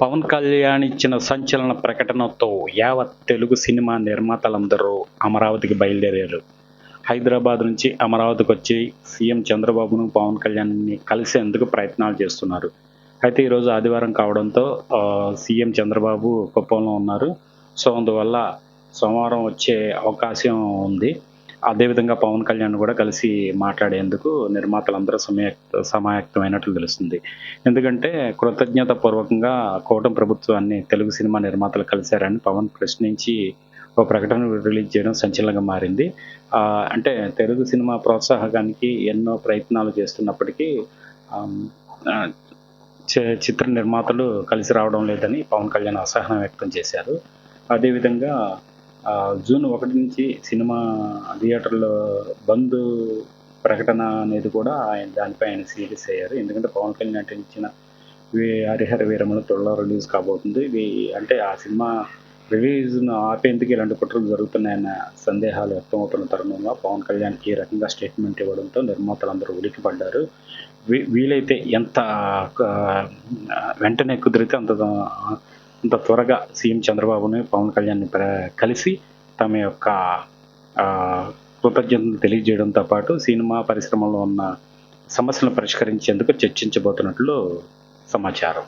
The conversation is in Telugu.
పవన్ కళ్యాణ్ ఇచ్చిన సంచలన ప్రకటనతో యావత్ తెలుగు సినిమా నిర్మాతలందరూ అమరావతికి బయలుదేరారు. హైదరాబాద్ నుంచి అమరావతికి వచ్చి సీఎం చంద్రబాబును, పవన్ కళ్యాణ్‌ని కలిసేందుకు ప్రయత్నాలు చేస్తున్నారు. అయితే ఈరోజు ఆదివారం కావడంతో సీఎం చంద్రబాబు కుప్పంలో ఉన్నారు. సో, అందువల్ల సోమవారం వచ్చే అవకాశం ఉంది. అదేవిధంగా పవన్ కళ్యాణ్ కూడా కలిసి మాట్లాడేందుకు నిర్మాతలందరూ సమాయత్తమైనట్లు తెలుస్తుంది. ఎందుకంటే కృతజ్ఞతాపూర్వకంగా కూటమి ప్రభుత్వాన్ని తెలుగు సినిమా నిర్మాతలు కలిశారని పవన్ ప్రశ్నించి ఒక ప్రకటన రిలీజ్ చేయడం సంచలనంగా మారింది. అంటే తెలుగు సినిమా ప్రోత్సాహకానికి ఎన్నో ప్రయత్నాలు చేస్తున్నప్పటికీ ఆహ్, ఆహ్, చిత్ర నిర్మాతలు కలిసి రావడం లేదని పవన్ కళ్యాణ్ అసహనం వ్యక్తం చేశారు. అదేవిధంగా జూన్ 1 నుంచి సినిమా థియేటర్‌లో బంద్ ప్రకటన అనేది కూడా దానిపై ఆయన సీరియస్ అయ్యారు. ఎందుకంటే పవన్ కళ్యాణ్ నటించిన 'హరిహర వీరమలు' త్వరలో రిలీజ్ కాబోతుంది. అంటే ఆ సినిమా రిలీజ్‌ను ఆపేందుకు ఇలాంటి కుట్రలు జరుగుతున్నాయన్న సందేహాలు వ్యక్తమవుతున్న తరుణంలో పవన్ కళ్యాణ్ ఈ రకంగా స్టేట్మెంట్ ఇవ్వడంతో నిర్మాతలందరూ ఉలిక్కిపడ్డారు. వీలైతే ఎంత క వెంటనే కుదిరితే అంత త్వరగా సీఎం చంద్రబాబుని, పవన్ కళ్యాణ్‌ని కలిసి తమ యొక్క కృతజ్ఞతలు తెలియజేయడంతో పాటు సినిమా పరిశ్రమలో ఉన్న సమస్యలను పరిష్కరించేందుకు చర్చించబోతున్నట్లు సమాచారం.